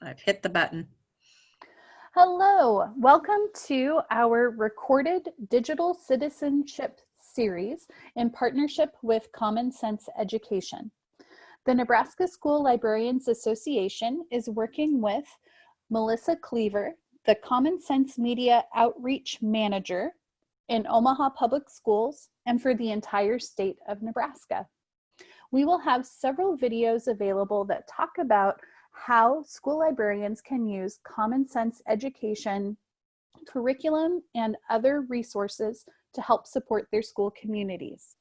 I've hit the button. Hello, welcome to our recorded digital citizenship series in partnership with Common Sense Education. The Nebraska School Librarians Association is working with Melissa Cleaver, the Common Sense Media Outreach Manager in Omaha Public Schools and for the entire state of Nebraska. We will have several videos available that talk about how school librarians can use common sense education, curriculum, and other resources to help support their school communities.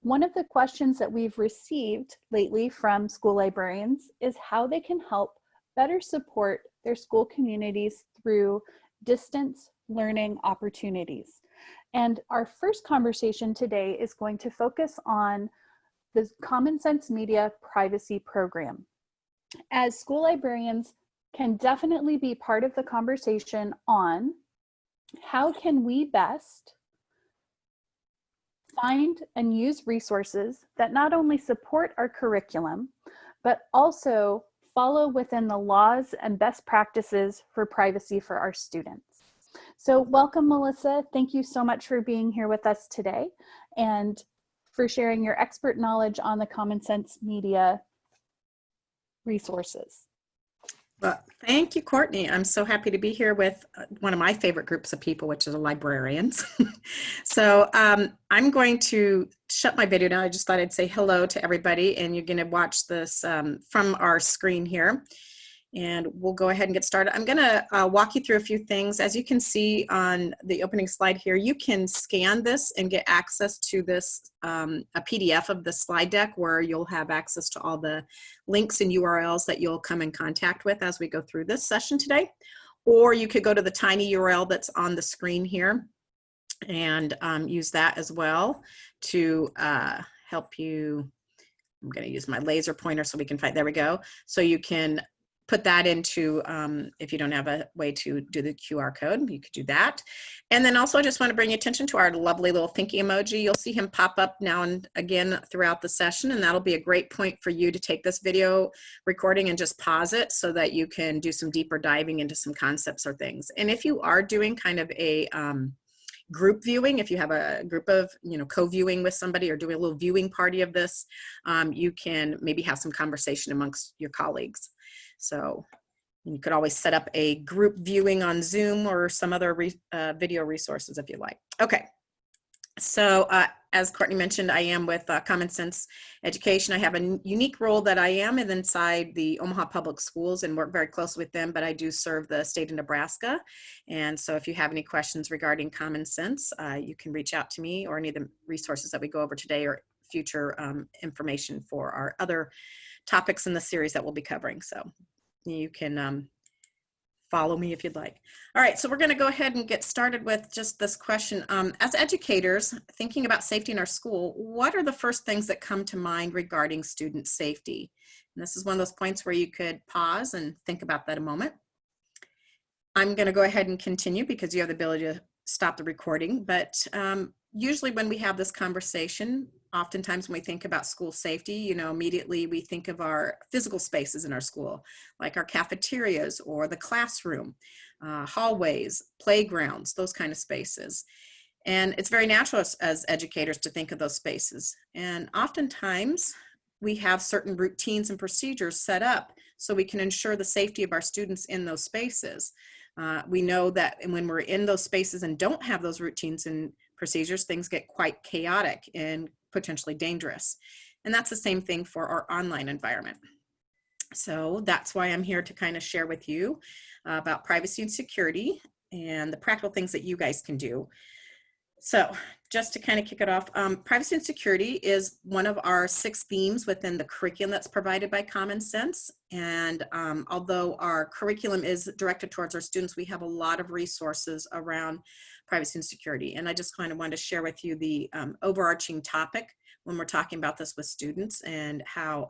One of the questions that we've received lately from school librarians is how they can help better support their school communities through distance learning opportunities. And our first conversation today is going to focus on the Common Sense Media Privacy Program. As school librarians can definitely be part of the conversation on how can we best find and use resources that not only support our curriculum, but also follow within the laws and best practices for privacy for our students. So welcome, Melissa. Thank you so much for being here with us today and for sharing your expert knowledge on the Common Sense Media resources. Well, thank you, Courtney. I'm so happy to be here with one of my favorite groups of people, which are the librarians. So I'm going to shut my video now. I just thought I'd say hello to everybody, and you're going to watch this from our screen here. And we'll go ahead and get started. I'm going to walk you through a few things. As you can see on the opening slide here, you can scan this and get access to this, a PDF of the slide deck where you'll have access to all the links and URLs that you'll come in contact with as we go through this session today. Or you could go to the tiny URL that's on the screen here and use that as well to help you. I'm going to use my laser pointer so we can find, there we go. So you can put that into, if you don't have a way to do the QR code, you could do that. And then also I just want to bring attention to our lovely little thinking emoji. You'll see him pop up now and again throughout the session, and that'll be a great point for you to take this video recording and just pause it so that you can do some deeper diving into some concepts or things. And if you are doing kind of a group viewing, if you have a group of, co-viewing with somebody or doing a little viewing party of this, you can maybe have some conversation amongst your colleagues. So you could always set up a group viewing on Zoom or some other video resources if you like. Okay, so as Courtney mentioned, I am with Common Sense Education. I have a unique role that I am inside the Omaha Public Schools and work very closely with them, but I do serve the state of Nebraska. And so if you have any questions regarding Common Sense, you can reach out to me or any of the resources that we go over today or future information for our other topics in the series that we'll be covering. So you can follow me if you'd like. All right, so we're going to go ahead and get started with just this question. As educators thinking about safety in our school, what are the first things that come to mind regarding student safety? And this is one of those points where you could pause and think about that a moment. I'm going to go ahead and continue because you have the ability to stop the recording, but usually when we have this conversation, oftentimes when we think about school safety, immediately we think of our physical spaces in our school, like our cafeterias or the classroom, hallways, playgrounds, those kind of spaces. And it's very natural as educators to think of those spaces. And oftentimes we have certain routines and procedures set up so we can ensure the safety of our students in those spaces. We know that when we're in those spaces and don't have those routines and procedures, things get quite chaotic and potentially dangerous. And that's the same thing for our online environment. So that's why I'm here to kind of share with you about privacy and security and the practical things that you guys can do. So just to kind of kick it off, privacy and security is one of our 6 themes within the curriculum that's provided by Common Sense. And although our curriculum is directed towards our students, we have a lot of resources around privacy and security. And I just kind of wanted to share with you the overarching topic when we're talking about this with students and how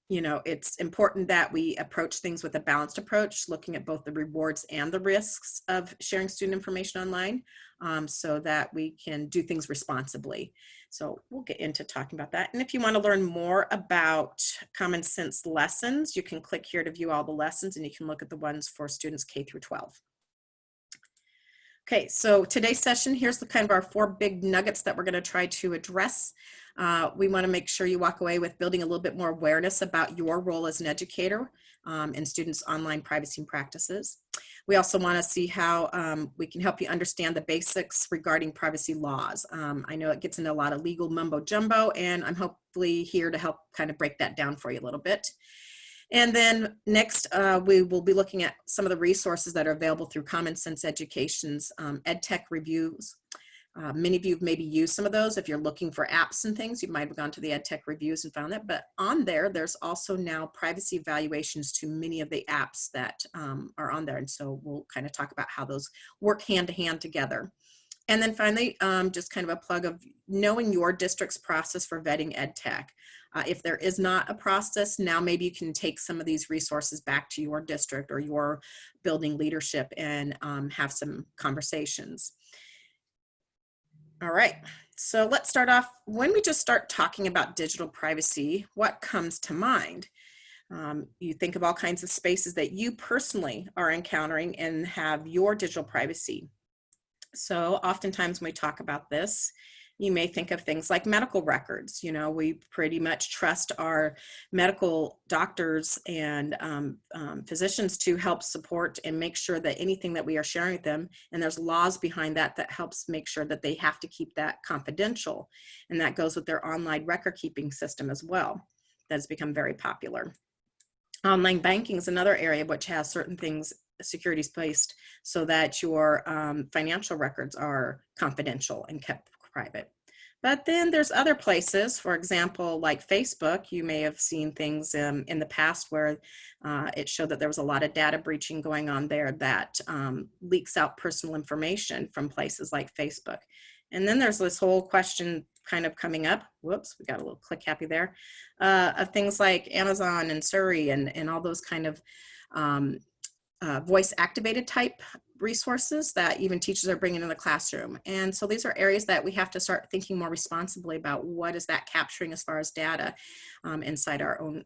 you know, it's important that we approach things with a balanced approach, looking at both the rewards and the risks of sharing student information online, so that we can do things responsibly. So we'll get into talking about that. And if you want to learn more about common sense lessons, you can click here to view all the lessons, and you can look at the ones for students K through 12. Okay, so today's session, here's the kind of our 4 big nuggets that we're going to try to address. We want to make sure you walk away with building a little bit more awareness about your role as an educator in students' online privacy practices. We also want to see how we can help you understand the basics regarding privacy laws. I know it gets into a lot of legal mumbo jumbo, and I'm hopefully here to help kind of break that down for you a little bit. And then next, we will be looking at some of the resources that are available through Common Sense Education's EdTech reviews. Many of you have maybe used some of those. If you're looking for apps and things, you might have gone to the EdTech reviews and found that. But on there, there's also now privacy evaluations to many of the apps that are on there. And so we'll kind of talk about how those work hand to hand together. And then finally, just kind of a plug of knowing your district's process for vetting EdTech. If there is not a process, now maybe you can take some of these resources back to your district or your building leadership and have some conversations. All right, so let's start off. When we just start talking about digital privacy, what comes to mind? You think of all kinds of spaces that you personally are encountering and have your digital privacy. So oftentimes when we talk about this, you may think of things like medical records. You know, we pretty much trust our medical doctors and physicians to help support and make sure that anything that we are sharing with them, and there's laws behind that that helps make sure that they have to keep that confidential. And that goes with their online record keeping system as well. That has become very popular. Online banking is another area which has certain things, securities placed so that your financial records are confidential and kept private. But then there's other places, for example, like Facebook. You may have seen things in the past where it showed that there was a lot of data breaching going on there that leaks out personal information from places like Facebook. And then there's this whole question kind of coming up, whoops, we got a little click happy there, of things like Amazon and Surrey and all those kind of voice activated type resources that even teachers are bringing in the classroom. And so these are areas that we have to start thinking more responsibly about what is that capturing as far as data inside our own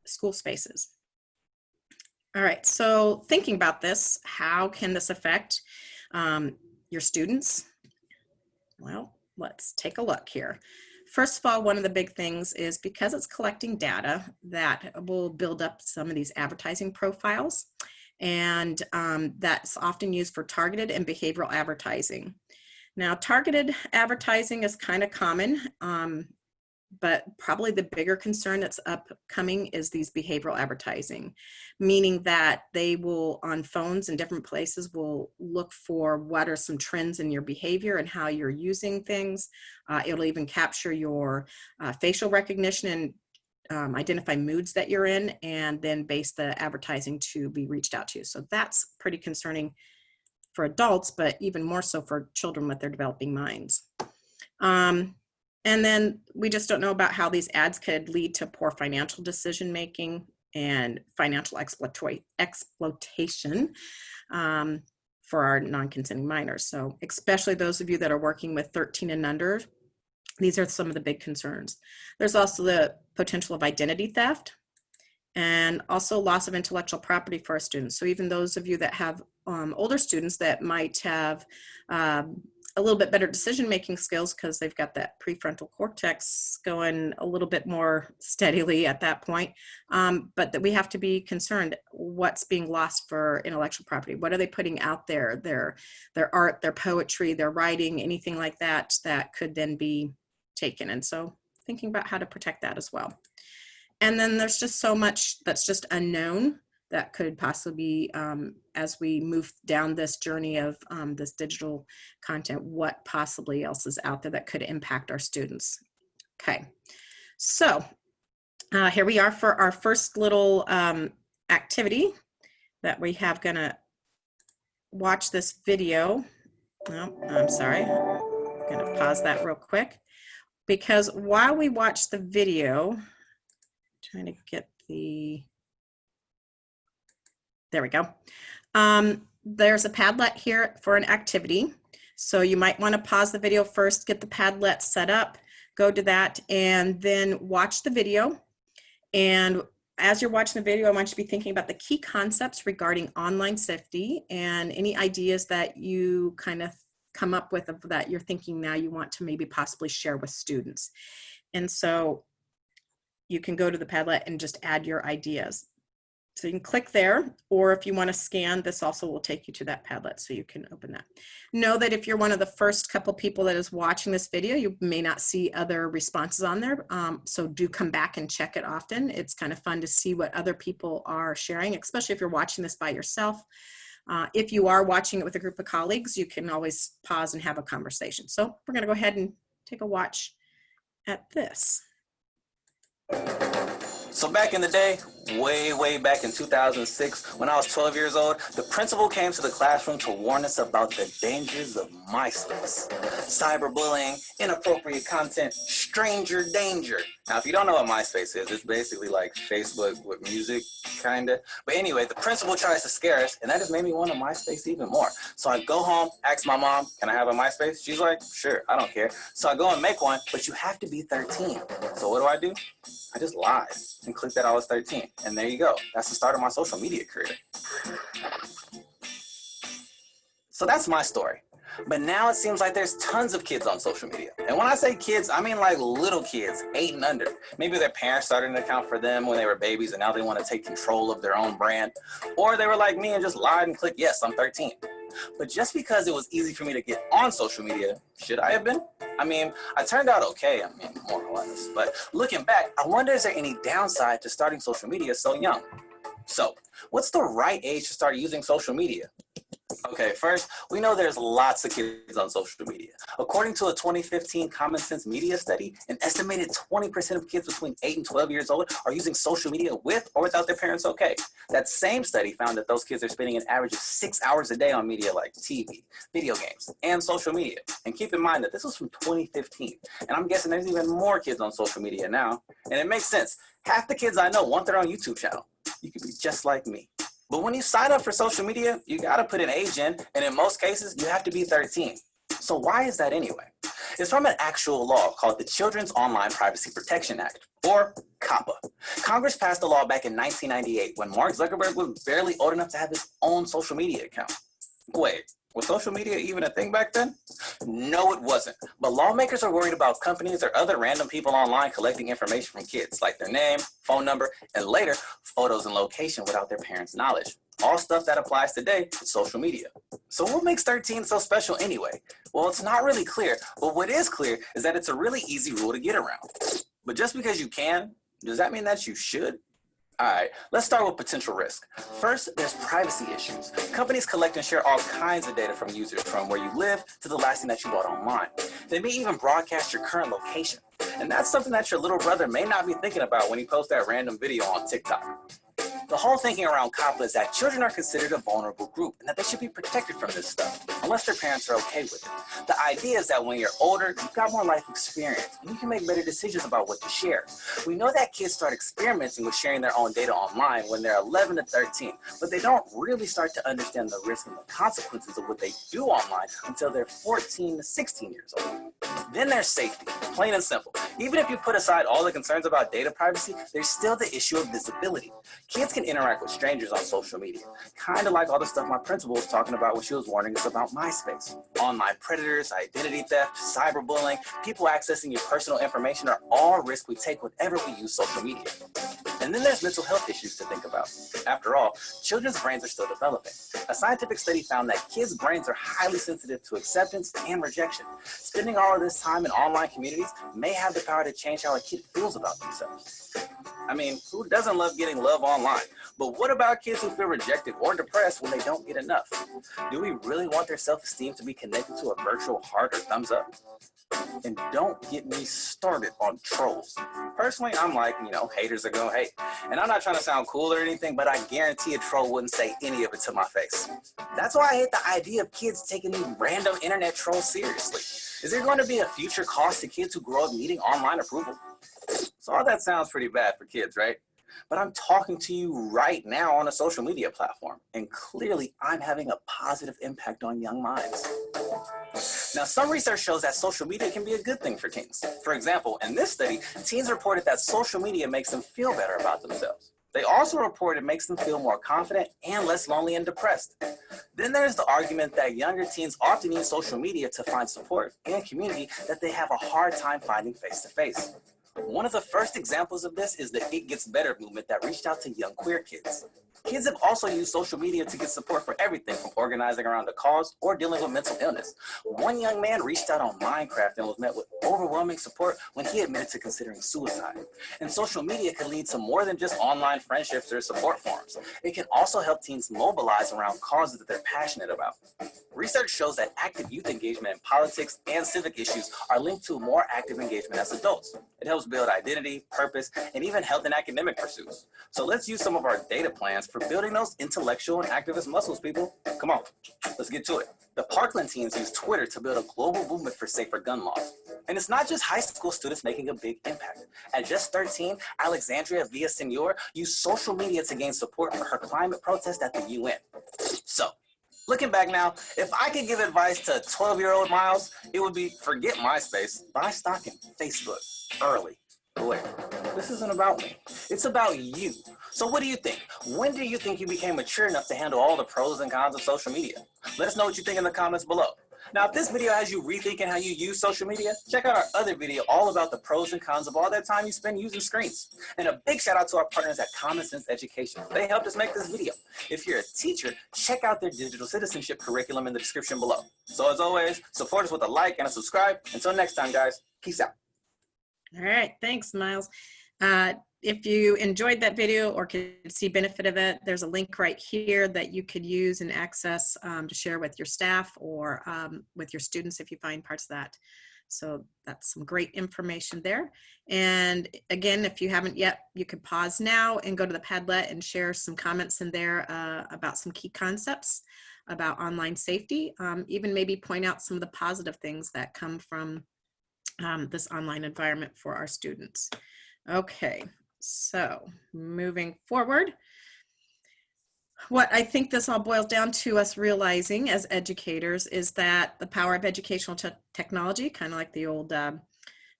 school spaces. All right, so thinking about this, how can this affect your students? Well, let's take a look here. First of all, one of the big things is because it's collecting data that will build up some of these advertising profiles. And that's often used for targeted and behavioral advertising. Now, targeted advertising is kind of common, but probably the bigger concern that's upcoming is these behavioral advertising, meaning that they will, on phones and different places, will look for what are some trends in your behavior and how you're using things. It'll even capture your facial recognition and identify moods that you're in, and then base the advertising to be reached out to. So that's pretty concerning for adults, but even more so for children with their developing minds. And then we just don't know about how these ads could lead to poor financial decision making and financial exploitation for our non-consenting minors. So especially those of you that are working with 13 and under, these are some of the big concerns. There's also the potential of identity theft and also loss of intellectual property for our students. So even those of you that have older students that might have a little bit better decision-making skills because they've got that prefrontal cortex going a little bit more steadily at that point, but that we have to be concerned what's being lost for intellectual property. What are they putting out there? Their art, their poetry, their writing, anything like that that could then be taken. And so thinking about how to protect that as well. And then there's just so much that's just unknown that could possibly be, as we move down this journey of this digital content, what possibly else is out there that could impact our students. Okay, so here we are for our first little activity that we have. Gonna watch this video. Oh, I'm sorry, I'm gonna pause that real quick, because while we watch the video, trying to get there we go. There's a Padlet here for an activity. So you might want to pause the video first, get the Padlet set up, go to that, and then watch the video. And as you're watching the video, I want you to be thinking about the key concepts regarding online safety and any ideas that you kind of come up with that you're thinking now you want to maybe possibly share with students. And so you can go to the Padlet and just add your ideas. So you can click there, or if you want to scan, this also will take you to that Padlet, so you can open that. Know that if you're one of the first couple people that is watching this video, you may not see other responses on there, so do come back and check it often. It's kind of fun to see what other people are sharing, especially if you're watching this by yourself. If you are watching it with a group of colleagues, you can always pause and have a conversation. So we're going to go ahead and take a watch at this. So back in the day, way back in 2006, when I was 12 years old, the principal came to the classroom to warn us about the dangers of MySpace. Cyberbullying, inappropriate content, stranger danger. Now, if you don't know what MySpace is, it's basically like Facebook with music, kinda. But anyway, the principal tries to scare us, and that just made me want a MySpace even more. So I go home, ask my mom, can I have a MySpace? She's like, sure, I don't care. So I go and make one, but you have to be 13. So what do? I just lied and clicked that I was 13. And there you go. That's the start of my social media career. So that's my story. But now it seems like there's tons of kids on social media. And when I say kids, I mean like little kids, 8 and under. Maybe their parents started an account for them when they were babies and now they want to take control of their own brand. Or they were like me and just lied and clicked, yes, I'm 13. But just because it was easy for me to get on social media, should I have been? I mean, I turned out okay, more or less. But looking back, I wonder, is there any downside to starting social media so young? So, what's the right age to start using social media? Okay, first, we know there's lots of kids on social media. According to a 2015 Common Sense Media study, an estimated 20% of kids between 8 and 12 years old are using social media with or without their parents okay. That same study found that those kids are spending an average of 6 hours a day on media like TV, video games, and social media. And keep in mind that this was from 2015. And I'm guessing there's even more kids on social media now. And it makes sense. Half the kids I know want their own YouTube channel. You could be just like me. But when you sign up for social media, you gotta put an age in, and in most cases, you have to be 13. So why is that anyway? It's from an actual law called the Children's Online Privacy Protection Act, or COPPA. Congress passed the law back in 1998 when Mark Zuckerberg was barely old enough to have his own social media account. Wait, was social media even a thing back then? No, it wasn't. But lawmakers are worried about companies or other random people online collecting information from kids, like their name, phone number, and later, photos and location without their parents' knowledge. All stuff that applies today to social media. So what makes 13 so special anyway? Well, it's not really clear, but what is clear is that it's a really easy rule to get around. But just because you can, does that mean that you should? All right, let's start with potential risk. First, there's privacy issues. Companies collect and share all kinds of data from users, from where you live to the last thing that you bought online. They may even broadcast your current location. And that's something that your little brother may not be thinking about when he posts that random video on TikTok. The whole thinking around COPPA is that children are considered a vulnerable group and that they should be protected from this stuff, unless their parents are okay with it. The idea is that when you're older, you've got more life experience and you can make better decisions about what to share. We know that kids start experimenting with sharing their own data online when they're 11 to 13, but they don't really start to understand the risk and the consequences of what they do online until they're 14 to 16 years old. Then there's safety, plain and simple. Even if you put aside all the concerns about data privacy, there's still the issue of visibility. Kids can interact with strangers on social media, kind of like all the stuff my principal was talking about when she was warning us about MySpace. Online predators, identity theft, cyberbullying, people accessing your personal information are all risks we take whenever we use social media. And then there's mental health issues to think about. After all, children's brains are still developing. A scientific study found that kids' brains are highly sensitive to acceptance and rejection. Spending all of this time in online communities may have the power to change how a kid feels about themselves. I mean, who doesn't love getting love online? But what about kids who feel rejected or depressed when they don't get enough? Do we really want their self-esteem to be connected to a virtual heart or thumbs up? And don't get me started on trolls. Personally, I'm like, haters are gonna hate. And I'm not trying to sound cool or anything, but I guarantee a troll wouldn't say any of it to my face. That's why I hate the idea of kids taking these random internet trolls seriously. Is there going to be a future cost to kids who grow up needing online approval? So all that sounds pretty bad for kids, right? but I'm talking to you right now on a social media platform, and clearly I'm having a positive impact on young minds. Now, some research shows that social media can be a good thing for teens. For example, in this study, teens reported that social media makes them feel better about themselves. They also report it makes them feel more confident and less lonely and depressed. Then there's the argument that younger teens often use social media to find support and community that they have a hard time finding face-to-face. One of the first examples of this is the It Gets Better movement that reached out to young queer kids. Kids have also used social media to get support for everything from organizing around a cause or dealing with mental illness. One young man reached out on Minecraft and was met with overwhelming support when he admitted to considering suicide. And social media can lead to more than just online friendships or support forums. It can also help teens mobilize around causes that they're passionate about. Research shows that active youth engagement in politics and civic issues are linked to more active engagement as adults. It helps build identity, purpose, and even health and academic pursuits. So let's use some of our data plans for building those intellectual and activist muscles, people. Come on, let's get to it. The Parkland teens use Twitter to build a global movement for safer gun laws. And it's not just high school students making a big impact. At just 13, Alexandria Villasenor used social media to gain support for her climate protest at the UN. So, looking back now, if I could give advice to 12-year-old Miles, it would be forget MySpace, buy stock in Facebook early. But wait, this isn't about me. It's about you. So what do you think? When do you think you became mature enough to handle all the pros and cons of social media? Let us know what you think in the comments below. Now, if this video has you rethinking how you use social media, check out our other video all about the pros and cons of all that time you spend using screens. And a big shout out to our partners at Common Sense Education. They helped us make this video. If you're a teacher, check out their digital citizenship curriculum in the description below. So as always, support us with a like and a subscribe. Until next time, guys, peace out. All right, thanks, Miles. If you enjoyed that video or could see benefit of it, there's a link right here that you could use and access to share with your staff or with your students if you find parts of that. So that's some great information there. And again, if you haven't yet, you could pause now and go to the Padlet and share some comments in there about some key concepts about online safety, even maybe point out some of the positive things that come from this online environment for our students. Okay, so moving forward, what I think this all boils down to us realizing as educators is that the power of educational technology, kind of like the old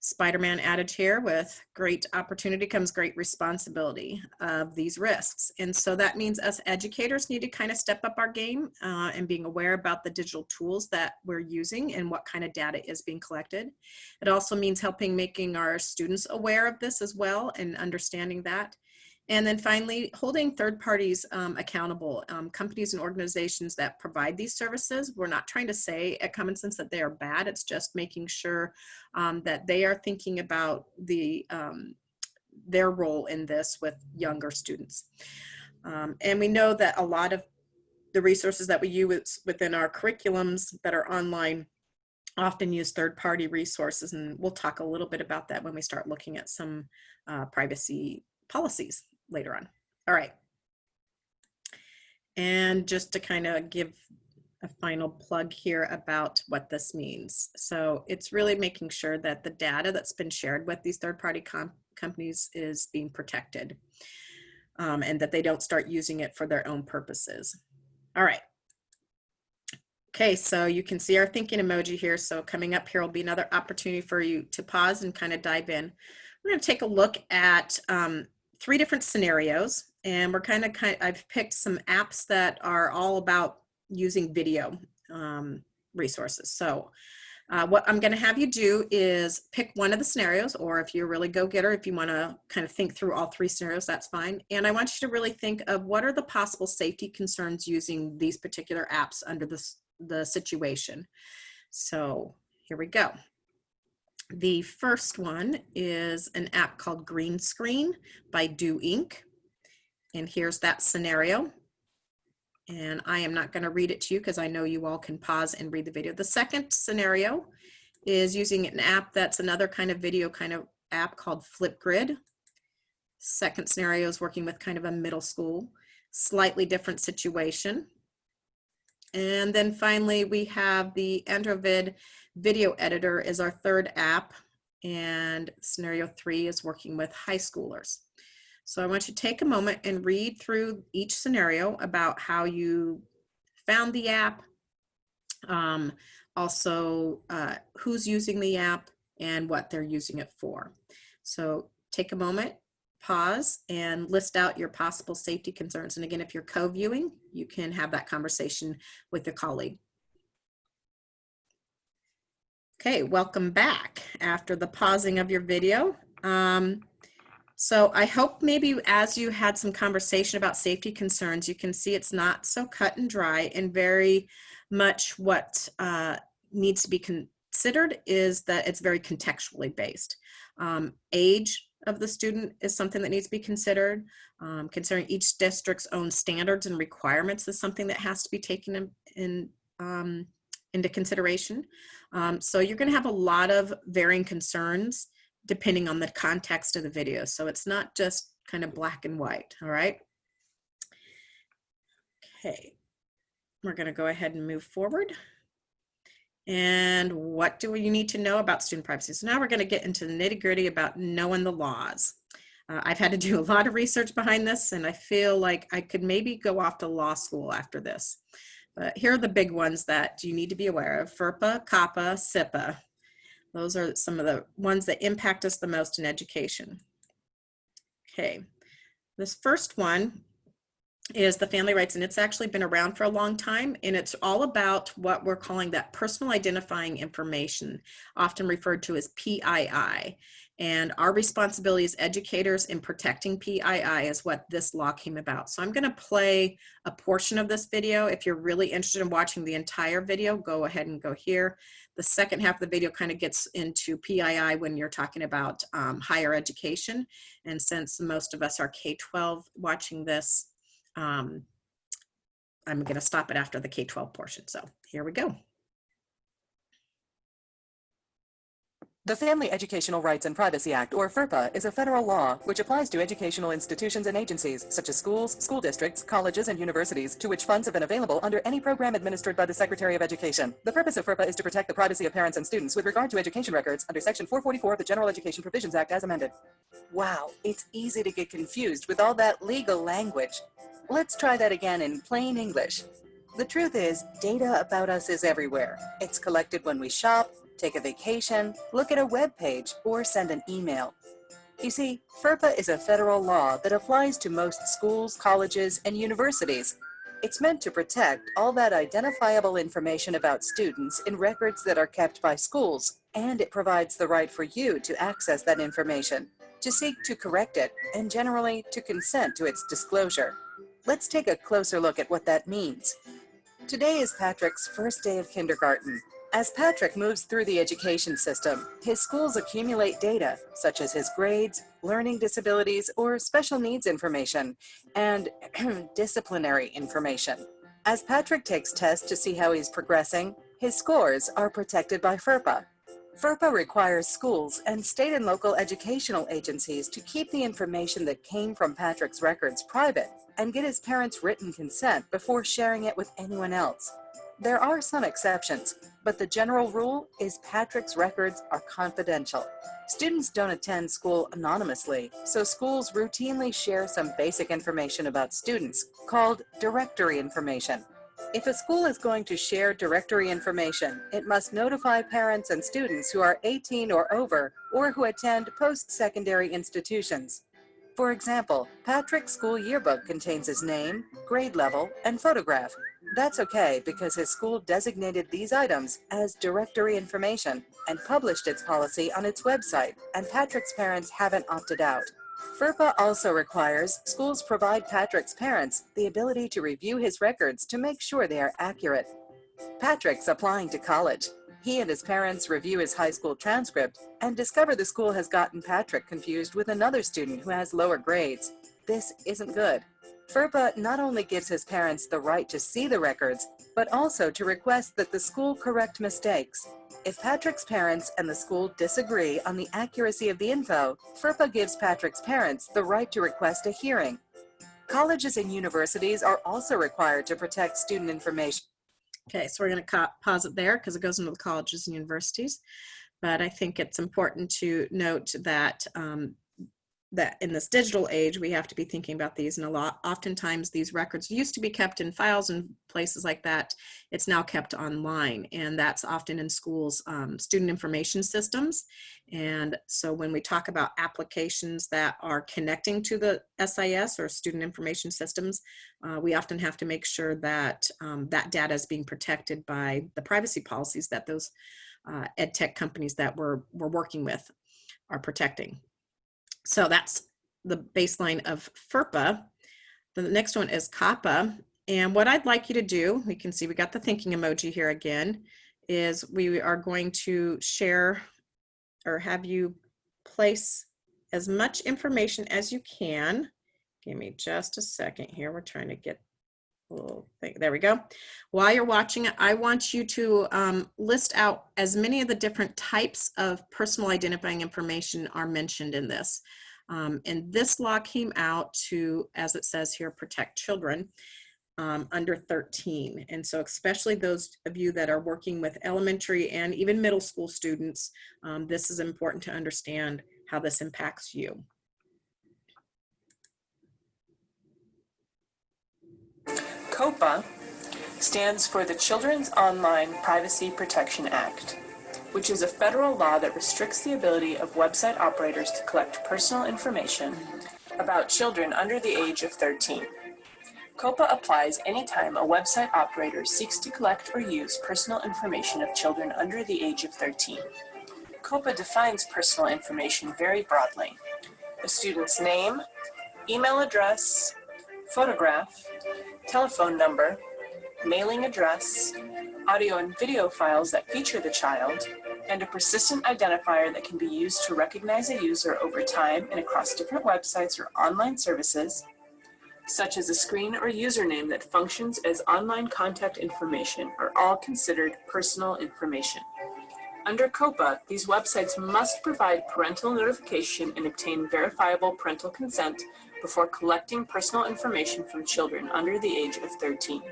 Spider-Man adage here, with great opportunity comes great responsibility of these risks. And so that means us educators need to kind of step up our game and being aware about the digital tools that we're using and what kind of data is being collected. It also means making our students aware of this as well and understanding that. And then finally, holding third parties accountable, companies and organizations that provide these services. We're not trying to say at Common Sense that they are bad. It's just making sure that they are thinking about their role in this with younger students. And we know that a lot of the resources that we use within our curriculums that are online often use third-party resources, and we'll talk a little bit about that when we start looking at some privacy policies later on. All right. And just to kind of give a final plug here about what this means. So it's really making sure that the data that's been shared with these third-party companies is being protected and that they don't start using it for their own purposes. All right. Okay, so you can see our thinking emoji here. So coming up here will be another opportunity for you to pause and kind of dive in. We're going to take a look at 3 different scenarios, and I've picked some apps that are all about using video resources. So what I'm going to have you do is pick one of the scenarios, or if you're really go-getter, if you want to kind of think through all 3 scenarios, that's fine. And I want you to really think of what are the possible safety concerns using these particular apps under the situation. So here we go. The first one is an app called Green Screen by Do Inc. And here's that scenario. And I am not going to read it to you because I know you all can pause and read the video. The second scenario is using an app that's another kind of video kind of app called Flipgrid. Second scenario is working with kind of a middle school, slightly different situation. And then finally, we have the Androvid video editor is our third app, and scenario 3 is working with high schoolers. So I want you to take a moment and read through each scenario about how you found the app, also who's using the app and what they're using it for. So take a moment, pause, and list out your possible safety concerns. And again, if you're co-viewing, you can have that conversation with a colleague. Okay, welcome back after the pausing of your video. So I hope maybe as you had some conversation about safety concerns, you can see it's not so cut and dry, and very much what needs to be considered is that it's very contextually based. Age of the student is something that needs to be considered. Considering each district's own standards and requirements is something that has to be taken into consideration. So you're going to have a lot of varying concerns depending on the context of the video. So it's not just kind of black and white, all right? Okay, we're going to go ahead and move forward. And what do you need to know about student privacy? So now we're going to get into the nitty-gritty about knowing the laws. I've had to do a lot of research behind this, and I feel like I could maybe go off to law school after this. But here are the big ones that you need to be aware of: FERPA, COPPA, CIPA. Those are some of the ones that impact us the most in education. Okay, this first one is the family rights, and it's actually been around for a long time, and it's all about what we're calling that personal identifying information, often referred to as PII. And our responsibility as educators in protecting PII is what this law came about. So I'm going to play a portion of this video. If you're really interested in watching the entire video, go ahead and go here. The second half of the video kind of gets into PII when you're talking about higher education. And since most of us are K-12 watching this, I'm going to stop it after the K-12 portion. So here we go. The Family Educational Rights and Privacy Act, or FERPA, is a federal law which applies to educational institutions and agencies, such as schools, school districts, colleges, and universities, to which funds have been available under any program administered by the Secretary of Education. The purpose of FERPA is to protect the privacy of parents and students with regard to education records under Section 444 of the General Education Provisions Act as amended. Wow, it's easy to get confused with all that legal language. Let's try that again in plain English. The truth is, data about us is everywhere. It's collected when we shop, take a vacation, look at a web page, or send an email. You see, FERPA is a federal law that applies to most schools, colleges, and universities. It's meant to protect all that identifiable information about students in records that are kept by schools, and it provides the right for you to access that information, to seek to correct it, and generally to consent to its disclosure. Let's take a closer look at what that means. Today is Patrick's first day of kindergarten. As Patrick moves through the education system, his schools accumulate data, such as his grades, learning disabilities, or special needs information, and disciplinary information. As Patrick takes tests to see how he's progressing, his scores are protected by FERPA. FERPA requires schools and state and local educational agencies to keep the information that came from Patrick's records private and get his parents' written consent before sharing it with anyone else. There are some exceptions, but the general rule is Patrick's records are confidential. Students don't attend school anonymously, so schools routinely share some basic information about students, called directory information. If a school is going to share directory information, it must notify parents and students who are 18 or over, or who attend post-secondary institutions. For example, Patrick's school yearbook contains his name, grade level, and photograph. That's okay because his school designated these items as directory information and published its policy on its website, and Patrick's parents haven't opted out. FERPA also requires schools provide Patrick's parents the ability to review his records to make sure they are accurate. Patrick's applying to college. He and his parents review his high school transcript and discover the school has gotten Patrick confused with another student who has lower grades. This isn't good. FERPA not only gives his parents the right to see the records, but also to request that the school correct mistakes. If Patrick's parents and the school disagree on the accuracy of the info, FERPA gives Patrick's parents the right to request a hearing. Colleges and universities are also required to protect student information. Okay, so we're going to pause it there because it goes into the colleges and universities. But I think it's important to note that that in this digital age, we have to be thinking about these. And oftentimes these records used to be kept in files and places like that. It's now kept online, and that's often in schools, student information systems. And so when we talk about applications that are connecting to the SIS or student information systems, we often have to make sure that that data is being protected by the privacy policies that those ed tech companies that we're working with are protecting. So that's the baseline of FERPA. The next one is COPPA. And what I'd like you to do, we can see we got the thinking emoji here again, is we are going to share or have you place as much information as you can. Give me just a second here. We're trying to get a little thing. There we go. While you're watching it, I want you to list out as many of the different types of personal identifying information are mentioned in this. And this law came out to, as it says here, protect children under 13. And so especially those of you that are working with elementary and even middle school students, this is important to understand how this impacts you. COPPA stands for the Children's Online Privacy Protection Act, which is a federal law that restricts the ability of website operators to collect personal information about children under the age of 13. COPPA applies anytime a website operator seeks to collect or use personal information of children under the age of 13. COPPA defines personal information very broadly: a student's name, email address, photograph, telephone number, mailing address, audio and video files that feature the child, and a persistent identifier that can be used to recognize a user over time and across different websites or online services, such as a screen or username that functions as online contact information, are all considered personal information. Under COPPA, these websites must provide parental notification and obtain verifiable parental consent before collecting personal information from children under the age of 13.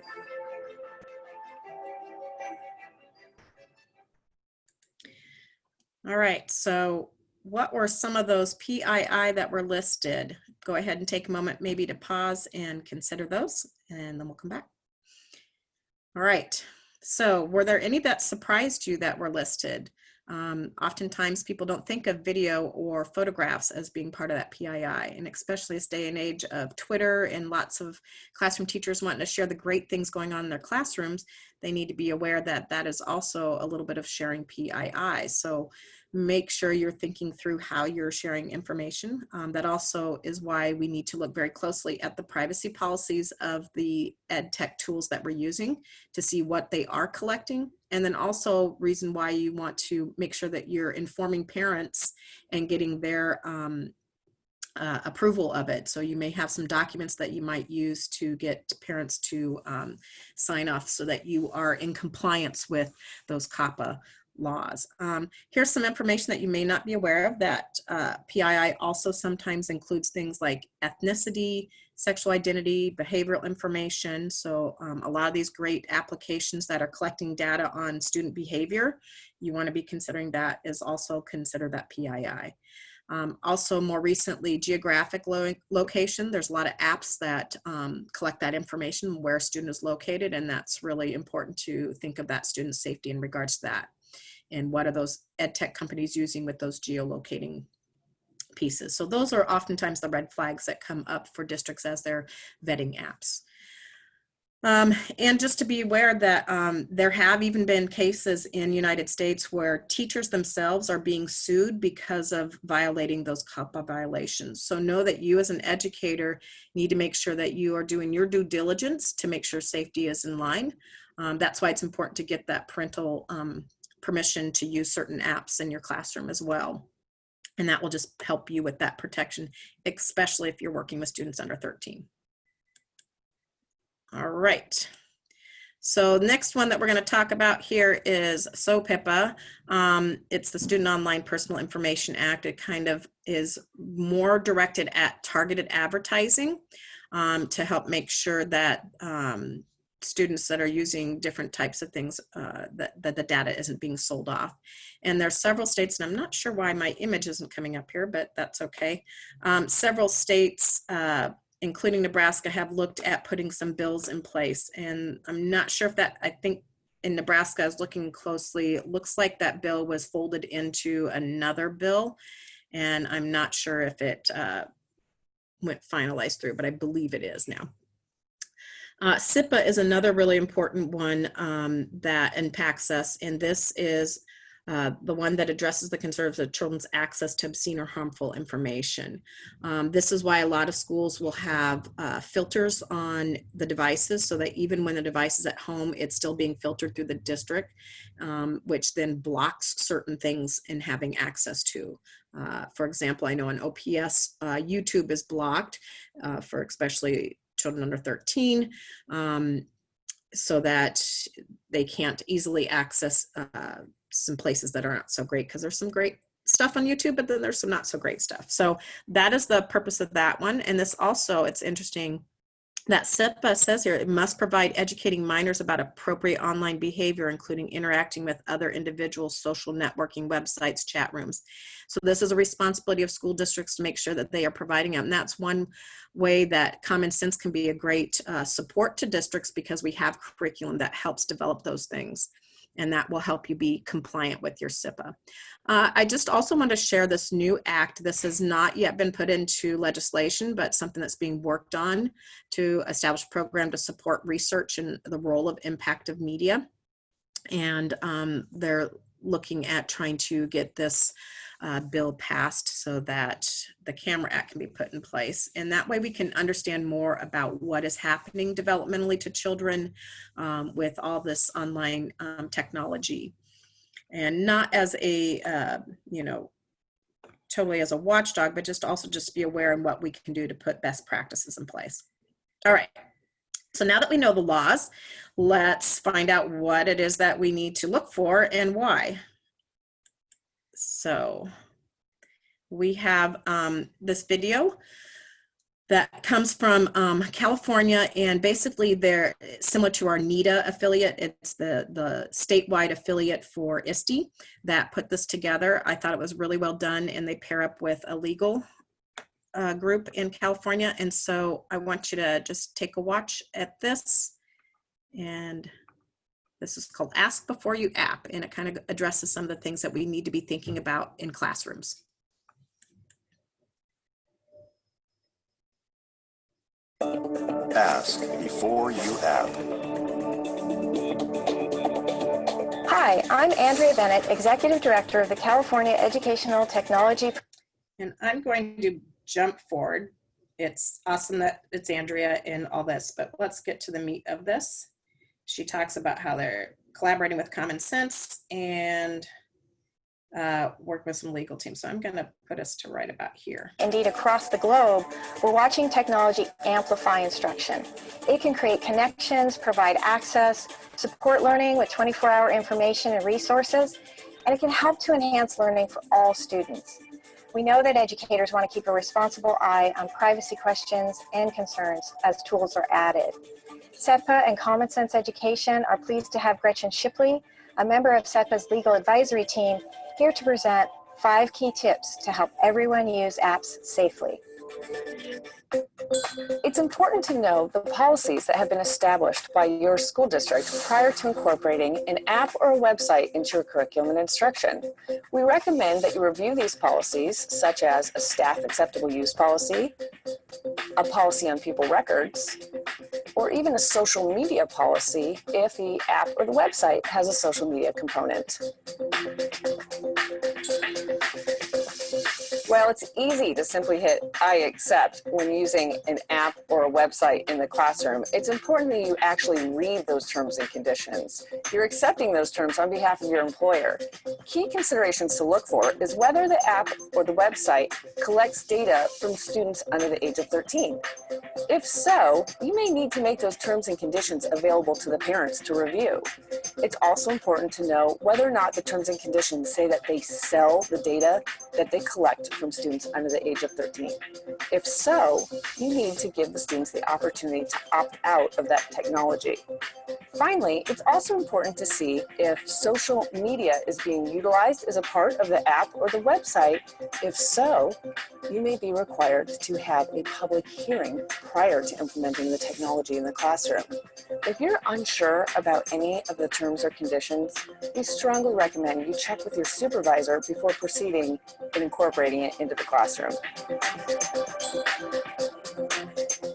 All right, so what were some of those PII that were listed? Go ahead and take a moment maybe to pause and consider those, and then we'll come back. All right, so were there any that surprised you that were listed? Oftentimes people don't think of video or photographs as being part of that PII, and especially this day and age of Twitter and lots of classroom teachers wanting to share the great things going on in their classrooms, they need to be aware that that is also a little bit of sharing PII. So make sure you're thinking through how you're sharing information. That also is why we need to look very closely at the privacy policies of the ed tech tools that we're using to see what they are collecting. And then also reason why you want to make sure that you're informing parents and getting their approval of it. So you may have some documents that you might use to get parents to sign off so that you are in compliance with those COPPA laws. Here's some information that you may not be aware of, that PII also sometimes includes things like ethnicity, sexual identity, behavioral information. So a lot of these great applications that are collecting data on student behavior, you want to be considering that is also considered that PII. Also more recently, geographic location. There's a lot of apps that collect that information where a student is located, and that's really important to think of that student's safety in regards to that. And what are those ed tech companies using with those geolocating pieces? So those are oftentimes the red flags that come up for districts as they're vetting apps. And just to be aware that there have even been cases in the United States where teachers themselves are being sued because of violating those COPPA violations. So know that you as an educator need to make sure that you are doing your due diligence to make sure safety is in line. That's why it's important to get that parental permission to use certain apps in your classroom as well. And that will just help you with that protection, especially if you're working with students under 13. All right. So the next one that we're going to talk about here is COPPA. It's the Student Online Personal Information Act. It kind of is more directed at targeted advertising to help make sure that students that are using different types of things that the data isn't being sold off. And there's several states, and I'm not sure why my image isn't coming up here, but that's okay. Several states, including Nebraska, have looked at putting some bills in place. And I'm not sure if that, I think in Nebraska, I was looking closely, it looks like that bill was folded into another bill. And I'm not sure if it went finalized through, but I believe it is now. COPPA is another really important one that impacts us, and this is the one that addresses the concerns of children's access to obscene or harmful information. This is why a lot of schools will have filters on the devices, so that even when the device is at home, it's still being filtered through the district, which then blocks certain things in having access to. For example, I know on OPS, YouTube is blocked for especially children under 13, so that they can't easily access some places that aren't so great, because there's some great stuff on YouTube, but then there's some not so great stuff. So that is the purpose of that one. And this also, it's interesting that COPPA says here, it must provide educating minors about appropriate online behavior, including interacting with other individuals, social networking websites, chat rooms. So this is a responsibility of school districts to make sure that they are providing it. And that's one way that Common Sense can be a great support to districts, because we have curriculum that helps develop those things. And that will help you be compliant with your COPPA. I just also want to share this new act. This has not yet been put into legislation, but something that's being worked on to establish a program to support research and the role of impactive media. And they're looking at trying to get this bill passed so that the Camera Act can be put in place. And that way we can understand more about what is happening developmentally to children with all this online technology. And not as a, you know, totally as a watchdog, but just also just be aware of what we can do to put best practices in place. All right. So now that we know the laws, let's find out what it is that we need to look for and why. So we have this video that comes from California, and basically they're similar to our NEDA affiliate. It's the statewide affiliate for ISTE that put this together. I thought it was really well done, and they pair up with a legal group in California. And so I want you to just take a watch at this. And this is called Ask Before You App, and it kind of addresses some of the things that we need to be thinking about in classrooms. Ask before you app. Hi, I'm Andrea Bennett, Executive Director of the California Educational Technology. And I'm going to jump forward. It's awesome that it's Andrea in all this, but let's get to the meat of this. She talks about how they're collaborating with Common Sense and work with some legal teams. So I'm going to put us to right about here. Indeed, across the globe, we're watching technology amplify instruction. It can create connections, provide access, support learning with 24-hour information and resources, and it can help to enhance learning for all students. We know that educators want to keep a responsible eye on privacy questions and concerns as tools are added. COPPA and Common Sense Education are pleased to have Gretchen Shipley, a member of COPPA's legal advisory team, here to present 5 key tips to help everyone use apps safely. It's important to know the policies that have been established by your school district prior to incorporating an app or a website into your curriculum and instruction. We recommend that you review these policies, such as a staff acceptable use policy, a policy on pupil records, or even a social media policy if the app or the website has a social media component. While it's easy to simply hit I accept when using an app or a website in the classroom, it's important that you actually read those terms and conditions. You're accepting those terms on behalf of your employer. Key considerations to look for is whether the app or the website collects data from students under the age of 13. If so, you may need to make those terms and conditions available to the parents to review. It's also important to know whether or not the terms and conditions say that they sell the data that they collect from students under the age of 13? If so, you need to give the students the opportunity to opt out of that technology. Finally, it's also important to see if social media is being utilized as a part of the app or the website. If so, you may be required to have a public hearing prior to implementing the technology in the classroom. If you're unsure about any of the terms or conditions, we strongly recommend you check with your supervisor before proceeding and incorporating it into the classroom.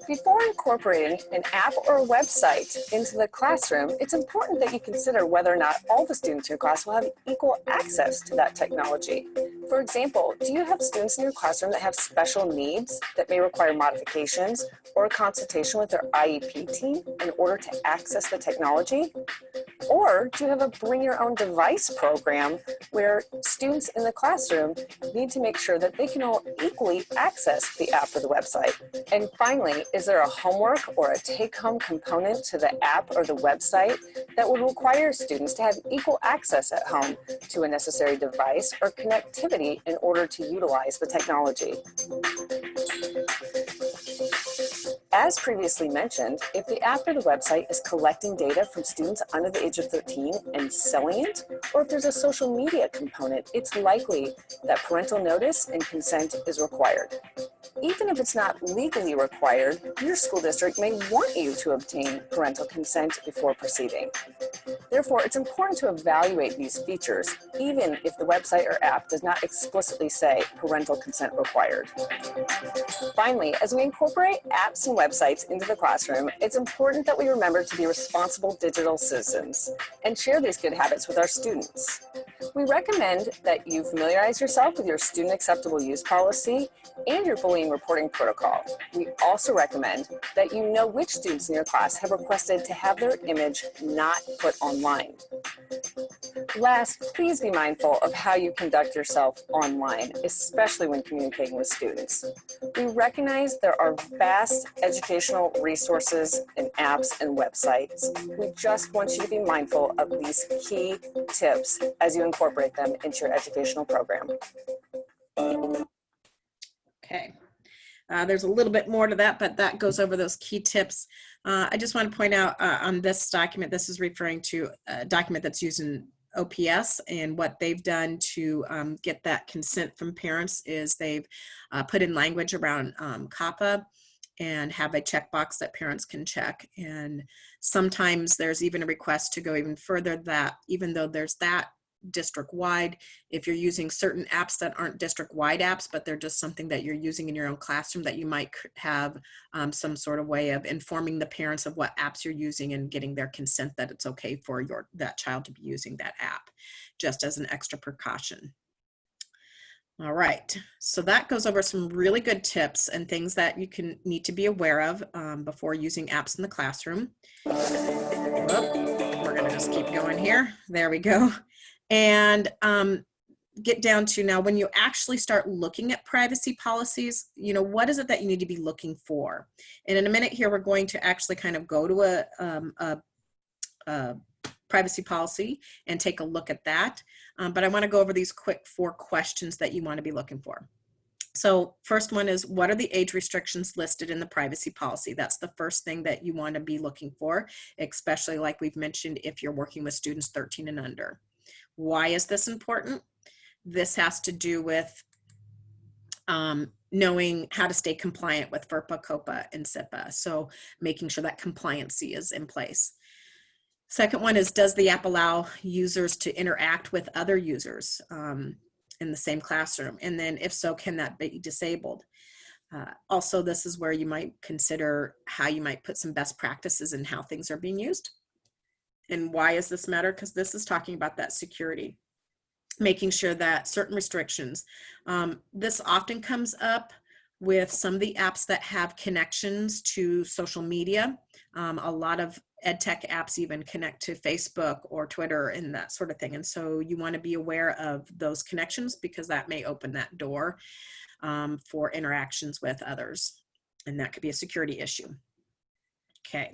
Before incorporating an app or a website into the classroom, it's important that you consider whether or not all the students in your class will have equal access to that technology. For example, do you have students in your classroom that have special needs that may require modifications or a consultation with their IEP team in order to access the technology? Or do you have a bring your own device program where students in the classroom need to make sure that they can all equally access the app or the website? And finally, is there a homework or a take-home component to the app or the website that would require students to have equal access at home to a necessary device or connectivity in order to utilize the technology? As previously mentioned, if the app or the website is collecting data from students under the age of 13 and selling it, or if there's a social media component, it's likely that parental notice and consent is required. Even if it's not legally required, your school district may want you to obtain parental consent before proceeding. Therefore, it's important to evaluate these features, even if the website or app does not explicitly say parental consent required. Finally, as we incorporate apps and websites into the classroom, it's important that we remember to be responsible digital citizens and share these good habits with our students. We recommend that you familiarize yourself with your student acceptable use policy and your bullying reporting protocol. We also recommend that you know which students in your class have requested to have their image not put online. Last, please be mindful of how you conduct yourself online, especially when communicating with students. We recognize there are vast educational resources and apps and websites. We just want you to be mindful of these key tips as you incorporate them into your educational program. Okay. There's a little bit more to that, but that goes over those key tips. I just want to point out on this document, this is referring to a document that's used in OPS, and what they've done to get that consent from parents is they've put in language around COPPA and have a checkbox that parents can check. And sometimes there's even a request to go even further, that even though there's that district-wide, if you're using certain apps that aren't district-wide apps, but they're just something that you're using in your own classroom, that you might have some sort of way of informing the parents of what apps you're using and getting their consent that it's okay for that child to be using that app, just as an extra precaution. All right, so that goes over some really good tips and things that you need to be aware of before using apps in the classroom. We're gonna just keep going here. There we go. And get down to now, when you actually start looking at privacy policies, you know, what is it that you need to be looking for? And in a minute here, we're going to actually kind of go to a privacy policy and take a look at that. But I want to go over these quick 4 questions that you want to be looking for. So first one is, what are the age restrictions listed in the privacy policy? That's the first thing that you want to be looking for, especially like we've mentioned, if you're working with students 13 and under. Why is this important? This has to do with knowing how to stay compliant with FERPA, COPPA, and CIPA. So making sure that compliancy is in place. Second one is, does the app allow users to interact with other users in the same classroom? And then if so, can that be disabled? Also, this is where you might consider how you might put some best practices in how things are being used. And why does this matter? Because this is talking about that security, making sure that certain restrictions. This often comes up with some of the apps that have connections to social media. A lot of ed tech apps even connect to Facebook or Twitter and that sort of thing. And so you want to be aware of those connections, because that may open that door for interactions with others. And that could be a security issue. Okay.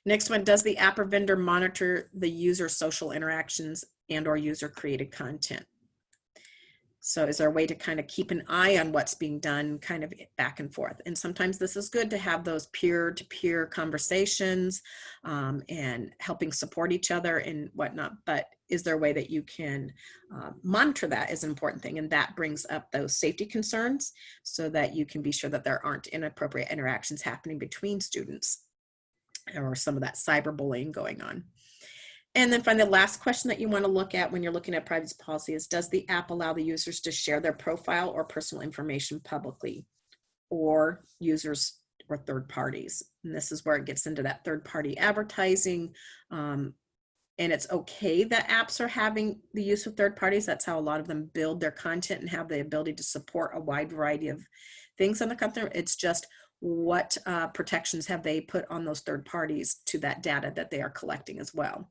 Next one, does the app or vendor monitor the user social interactions and or user created content? So is there a way to kind of keep an eye on what's being done kind of back and forth? And sometimes this is good to have those peer-to-peer conversations and helping support each other and whatnot. But is there a way that you can monitor that is an important thing? And that brings up those safety concerns so that you can be sure that there aren't inappropriate interactions happening between students or some of that cyberbullying going on. And then finally, the last question that you want to look at when you're looking at privacy policy is, does the app allow the users to share their profile or personal information publicly, or users or third parties? And this is where it gets into that third party advertising. And it's okay that apps are having the use of third parties. That's how a lot of them build their content and have the ability to support a wide variety of things on the content. It's just what protections have they put on those third parties to that data that they are collecting as well.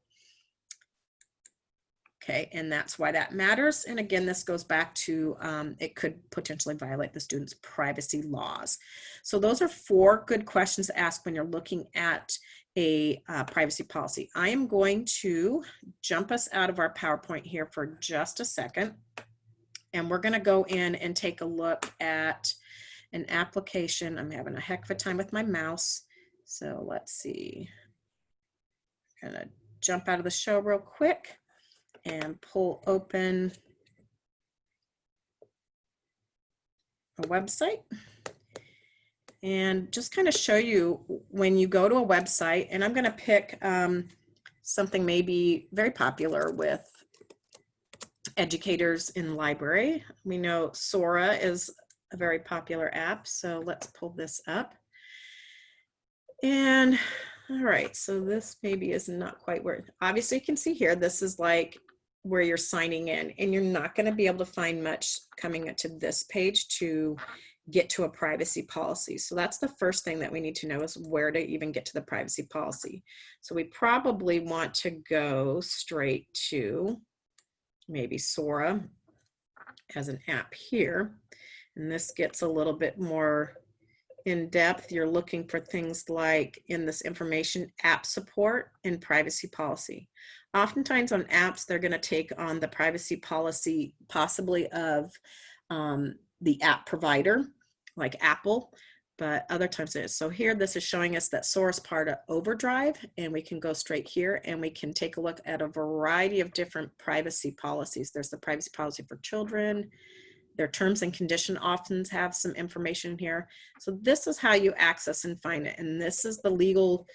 Okay, and that's why that matters. And again, this goes back to it could potentially violate the student's privacy laws. So those are 4 good questions to ask when you're looking at a privacy policy. I am going to jump us out of our PowerPoint here for just a second. And we're going to go in and take a look at an application. I'm having a heck of a time with my mouse. So let's see. I'm going to jump out of the show real quick and pull open a website and just kind of show you when you go to a website. And I'm going to pick something maybe very popular with educators in the library. We know Sora is a very popular app, so let's pull this up. And all right, so this maybe is not quite where, obviously you can see here, this is like where you're signing in, and you're not going to be able to find much coming to this page to get to a privacy policy. So that's the first thing that we need to know, is where to even get to the privacy policy. So we probably want to go straight to maybe Sora as an app here. And this gets a little bit more in depth. You're looking for things like in this information, app support and privacy policy. Oftentimes on apps, they're going to take on the privacy policy possibly of the app provider, like Apple, but other times it is. So here, this is showing us that Sora is part of Overdrive, and we can go straight here and we can take a look at a variety of different privacy policies. There's the privacy policy for children. Their terms and condition often have some information here. So this is how you access and find it. And this is the legal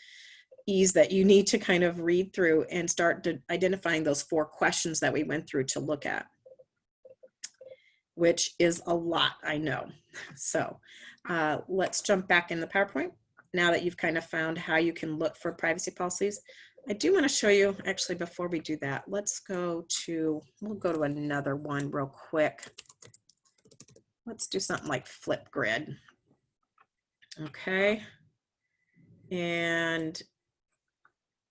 ease that you need to kind of read through and start identifying those 4 questions that we went through to look at, which is a lot, I know. So let's jump back in the PowerPoint. Now that you've kind of found how you can look for privacy policies, I do want to show you, actually, before we do that, let's go to, we'll go to another one real quick. Let's do something like Flipgrid. Okay. And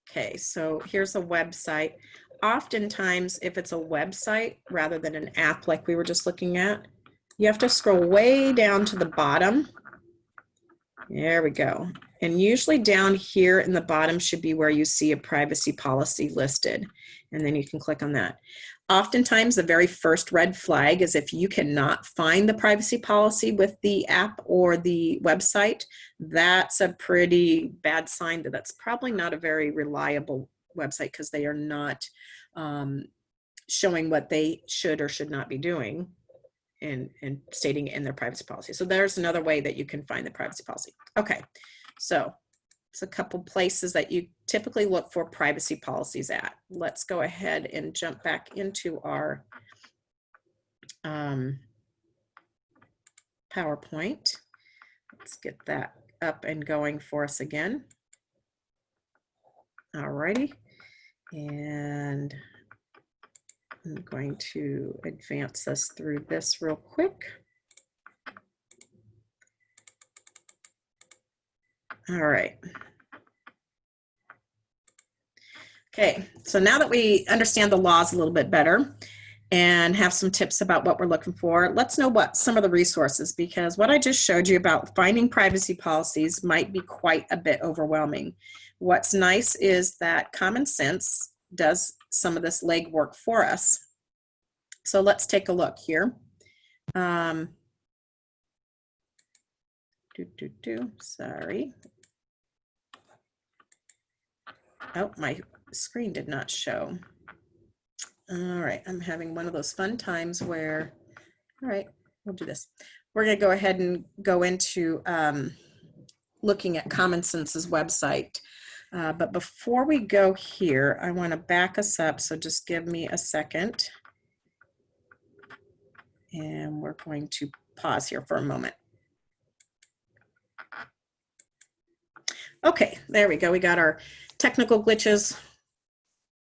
okay, so here's a website. Oftentimes, if it's a website rather than an app like we were just looking at, you have to scroll way down to the bottom. There we go. And usually down here in the bottom should be where you see a privacy policy listed. And then you can click on that. Oftentimes, the very first red flag is if you cannot find the privacy policy with the app or the website, that's a pretty bad sign that that's probably not a very reliable website, because they are not showing what they should or should not be doing and stating it in their privacy policy. So there's another way that you can find the privacy policy. Okay, so it's a couple places that you typically look for privacy policies at. Let's go ahead and jump back into our PowerPoint. Let's get that up and going for us again. All righty, and I'm going to advance us through this real quick. All right. Okay, so now that we understand the laws a little bit better and have some tips about what we're looking for, let's know what some of the resources, because what I just showed you about finding privacy policies might be quite a bit overwhelming. What's nice is that Common Sense does some of this legwork for us. So let's take a look here. Sorry. Oh, my screen did not show. All right, I'm having one of those fun times where, all right, we'll do this. We're going to go ahead and go into looking at Common Sense's website. But before we go here, I want to back us up. So just give me a second. And we're going to pause here for a moment. Okay, there we go. We got our technical glitches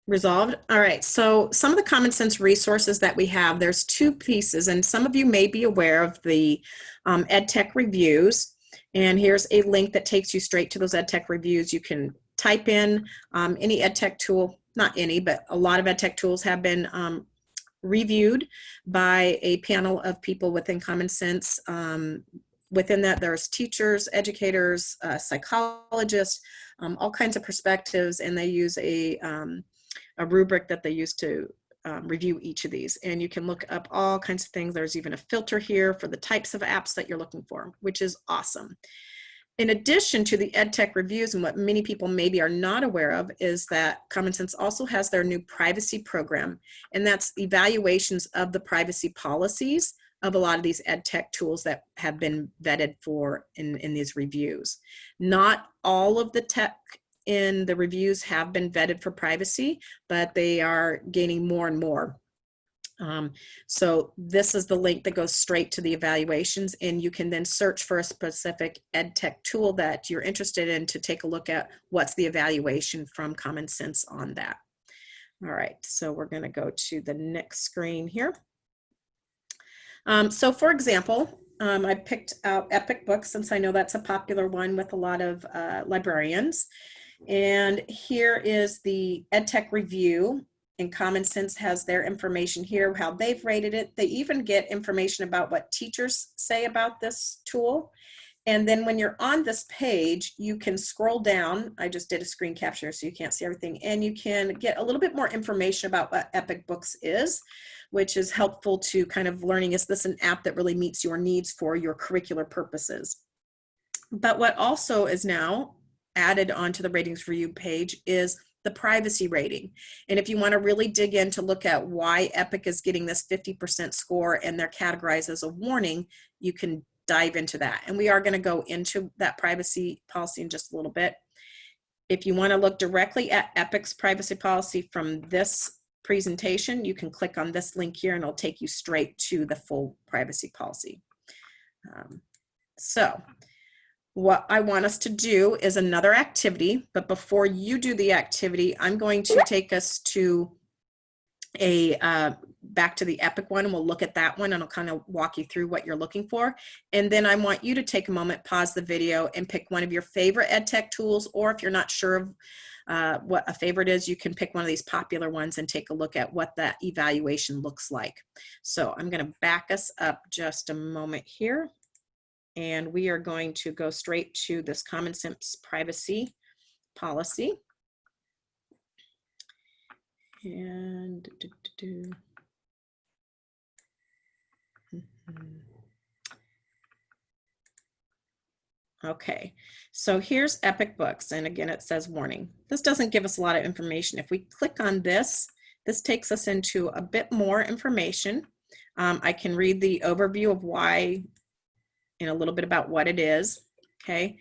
resolved. All right, so some of the Common Sense resources that we have, there's two pieces, and some of you may be aware of the EdTech reviews. And here's a link that takes you straight to those EdTech reviews. You can type in any EdTech tool, not any, but a lot of EdTech tools have been reviewed by a panel of people within Common Sense. Within that, there's teachers, educators, psychologists, all kinds of perspectives, and they use a rubric that they use to review each of these. And you can look up all kinds of things. There's even a filter here for the types of apps that you're looking for, which is awesome. In addition to the EdTech reviews, and what many people maybe are not aware of, is that Common Sense also has their new privacy program, and that's evaluations of the privacy policies of a lot of these EdTech tools that have been vetted for in these reviews. Not all of the tech in the reviews have been vetted for privacy, but they are gaining more and more. So this is the link that goes straight to the evaluations, and you can then search for a specific EdTech tool that you're interested in to take a look at what's the evaluation from Common Sense on that. All right, so we're going to go to the next screen here. So for example, I picked out Epic Books since I know that's a popular one with a lot of librarians. And here is the EdTech review, and Common Sense has their information here, how they've rated it. They even get information about what teachers say about this tool. And then when you're on this page, you can scroll down. I just did a screen capture so you can't see everything. And you can get a little bit more information about what Epic Books is, which is helpful to kind of learning, is this an app that really meets your needs for your curricular purposes? But what also is now added onto the ratings review page is the privacy rating. And if you want to really dig in to look at why Epic is getting this 50% score and they're categorized as a warning, you can dive into that. And we are going to go into that privacy policy in just a little bit. If you want to look directly at Epic's privacy policy from this presentation, you can click on this link here and it'll take you straight to the full privacy policy. So what I want us to do is another activity, but before you do the activity, I'm going to take us to a back to the Epic one, and we'll look at that one and I'll kind of walk you through what you're looking for. And then I want you to take a moment, pause the video, and pick one of your favorite EdTech tools, or if you're not sure of what a favorite is, you can pick one of these popular ones and take a look at what that evaluation looks like. So I'm going to back us up just a moment here. And we are going to go straight to this Common Sense privacy policy. And okay, so here's Epic Books, and again it says warning. This doesn't give us a lot of information. If we click on this, this takes us into a bit more information. I can read the overview of why and a little bit about what it is, okay?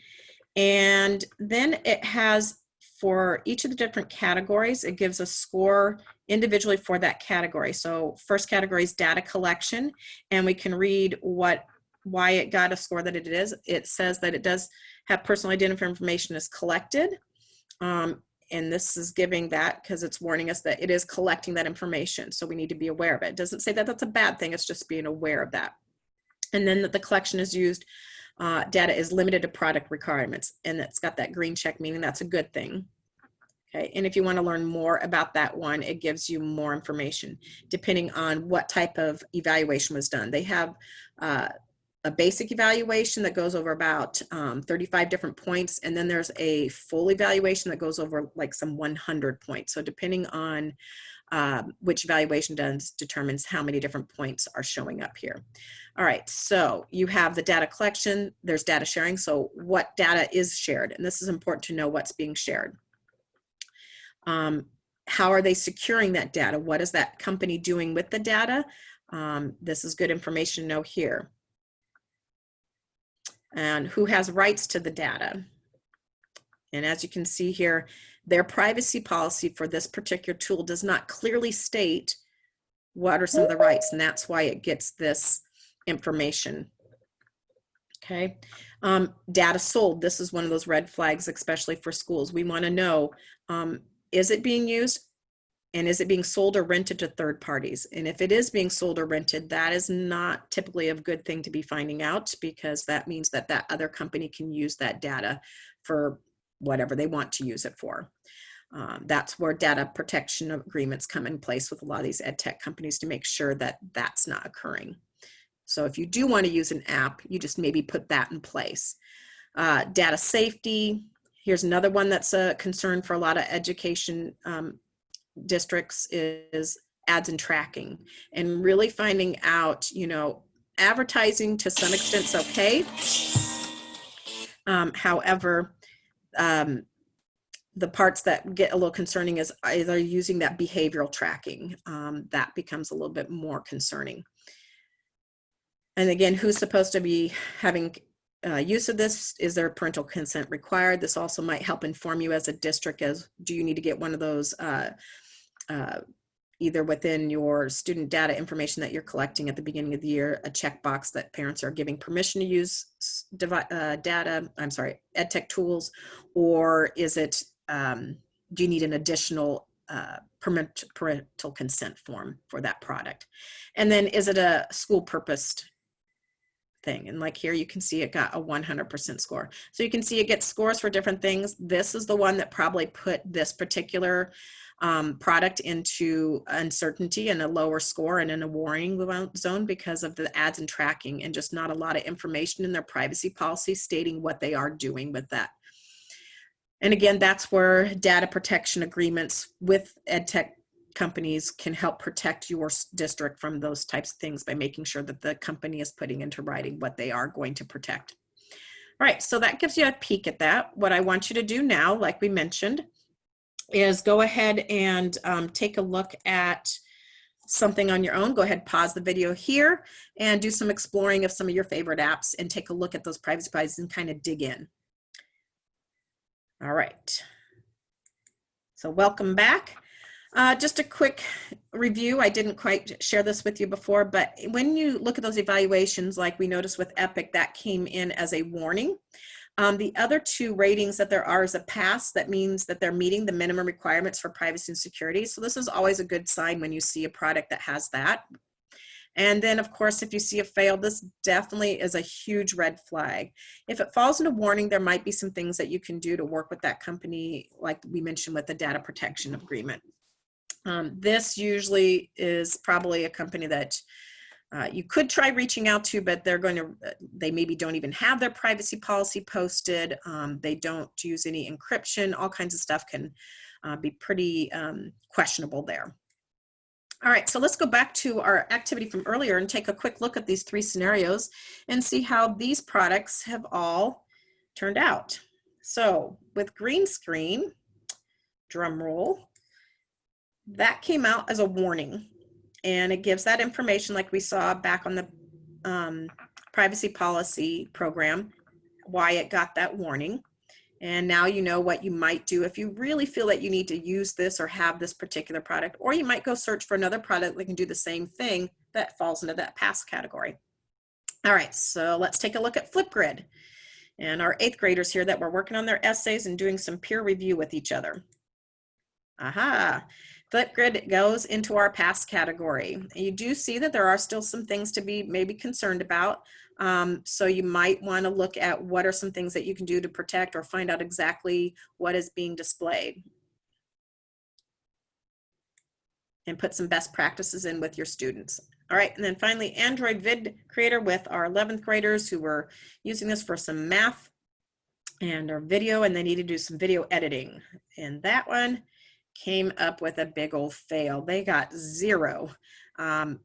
And then it has, for each of the different categories, it gives a score individually for that category. So first category is data collection, and we can read why it got a score that it is. It says that it does have personal identifying information is collected. And this is giving that because it's warning us that it is collecting that information. So we need to be aware of it. It doesn't say that that's a bad thing, it's just being aware of that. And then that the collection is used, data is limited to product requirements, and it's got that green check, meaning that's a good thing. Okay, and if you want to learn more about that one, it gives you more information depending on what type of evaluation was done. They have a basic evaluation that goes over about 35 different points, and then there's a full evaluation that goes over like some 100 points. So depending on which evaluation determines how many different points are showing up here. All right, so you have the data collection, there's data sharing, so what data is shared, and this is important to know what's being shared. How are they securing that data? What is that company doing with the data? This is good information to know here. And who has rights to the data? And as you can see here, their privacy policy for this particular tool does not clearly state what are some of the rights, and that's why it gets this information. Okay, data sold. This is one of those red flags, especially for schools. We want to know, is it being used, and is it being sold or rented to third parties? And if it is being sold or rented, that is not typically a good thing to be finding out, because that means that that other company can use that data for whatever they want to use it for. That's where data protection agreements come in place with a lot of these ed tech companies to make sure that that's not occurring. So if you do want to use an app, you just maybe put that in place. Data safety. Here's another one that's a concern for a lot of education districts is ads and tracking, and really finding out, you know, advertising to some extent is okay. However, the parts that get a little concerning is either using that behavioral tracking. That becomes a little bit more concerning. And again, who's supposed to be having use of this? Is there parental consent required? This also might help inform you as a district as, do you need to get one of those either within your student data information that you're collecting at the beginning of the year, a checkbox that parents are giving permission to use ed tech tools, or is it, do you need an additional parental consent form for that product? And then is it a school purposed thing? And like here, you can see it got a 100% score. So you can see it gets scores for different things. This is the one that probably put this particular product into uncertainty and a lower score and in a warning zone because of the ads and tracking and just not a lot of information in their privacy policy stating what they are doing with that. And again, that's where data protection agreements with ed tech companies can help protect your district from those types of things by making sure that the company is putting into writing what they are going to protect. All right, so that gives you a peek at that. What I want you to do now, like we mentioned, is go ahead and take a look at something on your own. Go ahead, pause the video here and do some exploring of some of your favorite apps and take a look at those privacy policies and kind of dig in. All right, so welcome back. Just a quick review. I didn't quite share this with you before, but when you look at those evaluations, like we noticed with Epic, that came in as a warning. The other two ratings that there are is a pass. That means that they're meeting the minimum requirements for privacy and security. So this is always a good sign when you see a product that has that. And then, of course, if you see a fail, this definitely is a huge red flag. If it falls into warning, there might be some things that you can do to work with that company, like we mentioned with the data protection agreement. This usually is probably a company that you could try reaching out to, but they maybe don't even have their privacy policy posted. They don't use any encryption. All kinds of stuff can be pretty questionable there. All right, so let's go back to our activity from earlier and take a quick look at these three scenarios and see how these products have all turned out. So with green screen, drum roll, that came out as a warning. And it gives that information like we saw back on the privacy policy program, why it got that warning. And now you know what you might do if you really feel that you need to use this or have this particular product, or you might go search for another product that can do the same thing that falls into that pass category. All right, so let's take a look at Flipgrid and our 8th graders here that were working on their essays and doing some peer review with each other. Aha. Flipgrid goes into our pass category. You do see that there are still some things to be maybe concerned about. So you might want to look at what are some things that you can do to protect or find out exactly what is being displayed. And put some best practices in with your students. All right, and then finally, Android Vid Creator with our 11th graders who were using this for some math and our video, and they need to do some video editing. And that one came up with a big old fail. They got 0.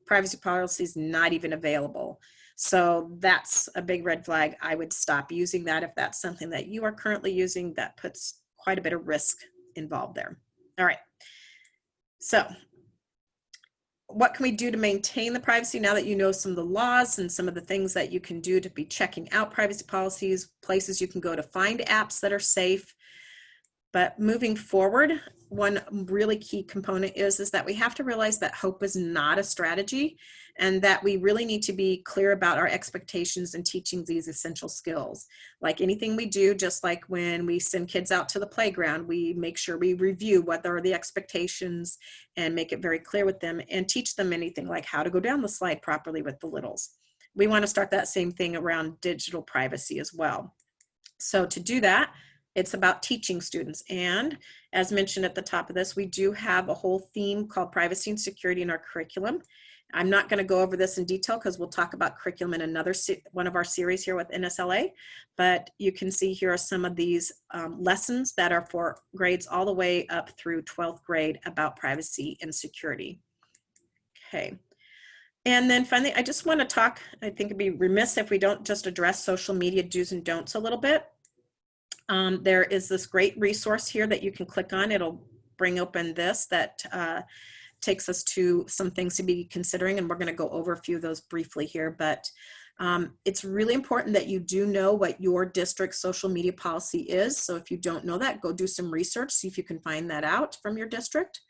Privacy policies not even available. So that's a big red flag. I would stop using that if that's something that you are currently using. That puts quite a bit of risk involved there. All right. So what can we do to maintain the privacy now that you know some of the laws and some of the things that you can do to be checking out privacy policies, places you can go to find apps that are safe? But moving forward, one really key component is that we have to realize that hope is not a strategy, and that we really need to be clear about our expectations in teaching these essential skills. Like anything we do, just like when we send kids out to the playground, we make sure we review what are the expectations and make it very clear with them and teach them anything like how to go down the slide properly with the littles. We want to start that same thing around digital privacy as well. So to do that, it's about teaching students. And as mentioned at the top of this, we do have a whole theme called privacy and security in our curriculum. I'm not going to go over this in detail because we'll talk about curriculum in another one of our series here with NSLA, but you can see here are some of these lessons that are for grades all the way up through 12th grade about privacy and security. Okay. And then finally, I just want to talk, I think it'd be remiss if we don't just address social media do's and don'ts a little bit. There is this great resource here that you can click on. It'll bring open this that takes us to some things to be considering, and we're going to go over a few of those briefly here. But it's really important that you do know what your district's social media policy is. So if you don't know that, go do some research, see if you can find that out from your district.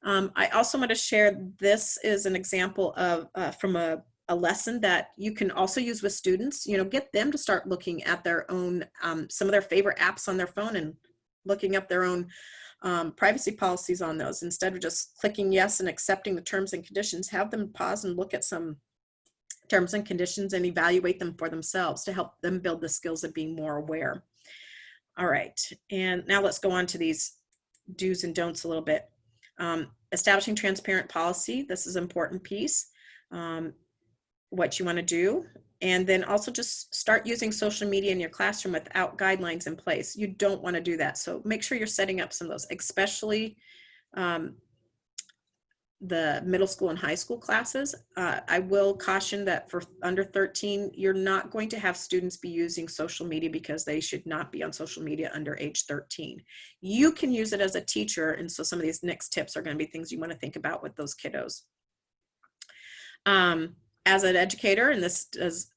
I also want to share, this is an example of from a lesson that you can also use with students. You know, get them to start looking at their own, some of their favorite apps on their phone and looking up their own privacy policies on those. Instead of just clicking yes and accepting the terms and conditions, have them pause and look at some terms and conditions and evaluate them for themselves to help them build the skills of being more aware. All right, and now let's go on to these do's and don'ts a little bit. Establishing transparent policy, this is an important piece. What you want to do, and then also just start using social media in your classroom without guidelines in place. You don't want to do that, so make sure you're setting up some of those, especially the middle school and high school classes. I will caution that for under 13, you're not going to have students be using social media because they should not be on social media under age 13. You can use it as a teacher, and so some of these next tips are going to be things you want to think about with those kiddos. As an educator, and this does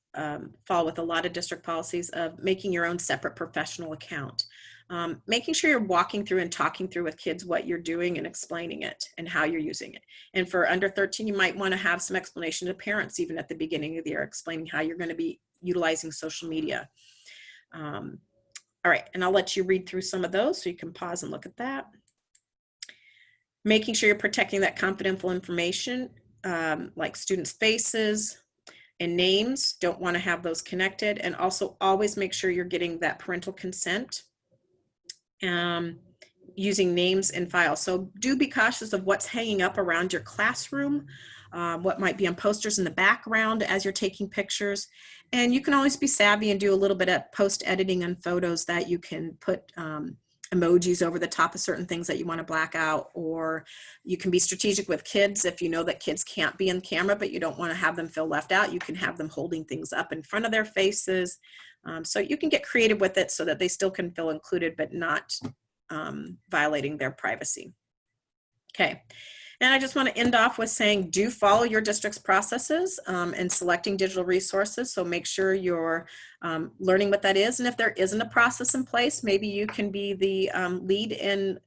fall with a lot of district policies of making your own separate professional account. Making sure you're walking through and talking through with kids what you're doing and explaining it and how you're using it. And for under 13, you might want to have some explanation to parents even at the beginning of the year, explaining how you're going to be utilizing social media. All right, and I'll let you read through some of those so you can pause and look at that. Making sure you're protecting that confidential information, like students' faces and names, don't want to have those connected. And also always make sure you're getting that parental consent, using names in files. So do be cautious of what's hanging up around your classroom, what might be on posters in the background as you're taking pictures. And you can always be savvy and do a little bit of post editing on photos that you can put emojis over the top of certain things that you want to black out, or you can be strategic with kids. If you know that kids can't be in camera, but you don't want to have them feel left out, you can have them holding things up in front of their faces. So you can get creative with it so that they still can feel included, but not violating their privacy. Okay. And I just want to end off with saying, do follow your district's processes in selecting digital resources. So make sure you're learning what that is. And if there isn't a process in place, maybe you can be the lead in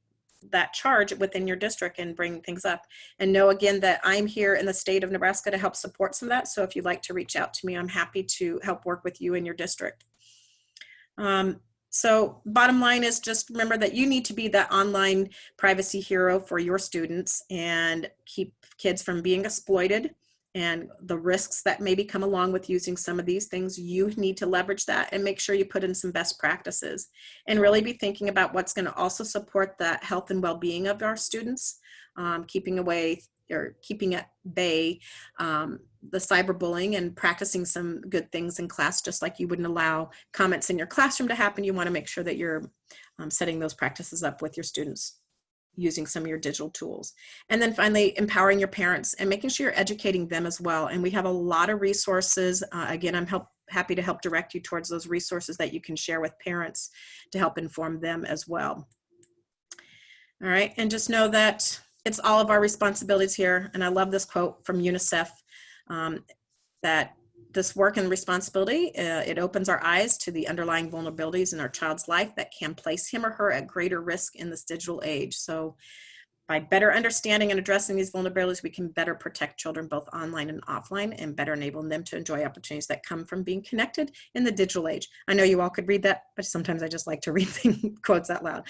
that charge within your district and bring things up. And know again that I'm here in the state of Nebraska to help support some of that. So if you'd like to reach out to me, I'm happy to help work with you in your district. So bottom line is just remember that you need to be that online privacy hero for your students and keep kids from being exploited and the risks that maybe come along with using some of these things. You need to leverage that and make sure you put in some best practices and really be thinking about what's going to also support the health and well-being of our students, keeping away or keeping at bay the cyberbullying and practicing some good things in class, just like you wouldn't allow comments in your classroom to happen. You want to make sure that you're setting those practices up with your students using some of your digital tools. And then finally, empowering your parents and making sure you're educating them as well. And we have a lot of resources. Again, I'm happy to help direct you towards those resources that you can share with parents to help inform them as well. All right, and just know that it's all of our responsibilities here. And I love this quote from UNICEF, that this work and responsibility, it opens our eyes to the underlying vulnerabilities in our child's life that can place him or her at greater risk in this digital age. So by better understanding and addressing these vulnerabilities, we can better protect children both online and offline and better enable them to enjoy opportunities that come from being connected in the digital age. I know you all could read that, but sometimes I just like to read quotes out loud.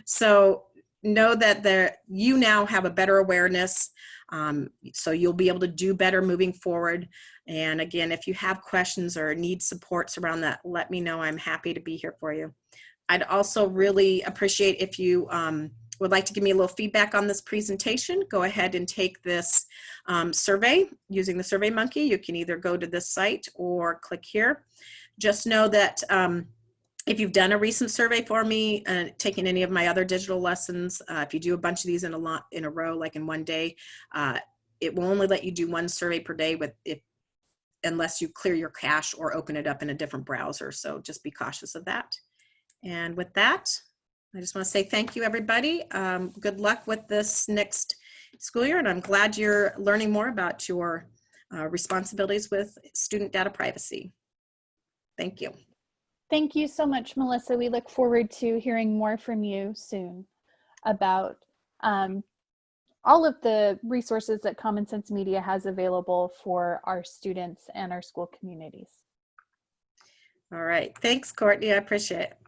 So know that you now have a better awareness, so you'll be able to do better moving forward. And again, if you have questions or need supports around that, let me know. I'm happy to be here for you. I'd also really appreciate if you would like to give me a little feedback on this presentation. Go ahead and take this survey using the Survey Monkey. You can either go to this site or click here. Just know that if you've done a recent survey for me, taken any of my other digital lessons, if you do a bunch of these in a row, like in one day, it will only let you do one survey per day unless you clear your cache or open it up in a different browser. So just be cautious of that. And with that, I just want to say thank you, everybody. Good luck with this next school year, and I'm glad you're learning more about your responsibilities with student data privacy. Thank you. Thank you so much, Melissa. We look forward to hearing more from you soon about all of the resources that Common Sense Media has available for our students and our school communities. All right. Thanks, Courtney. I appreciate it.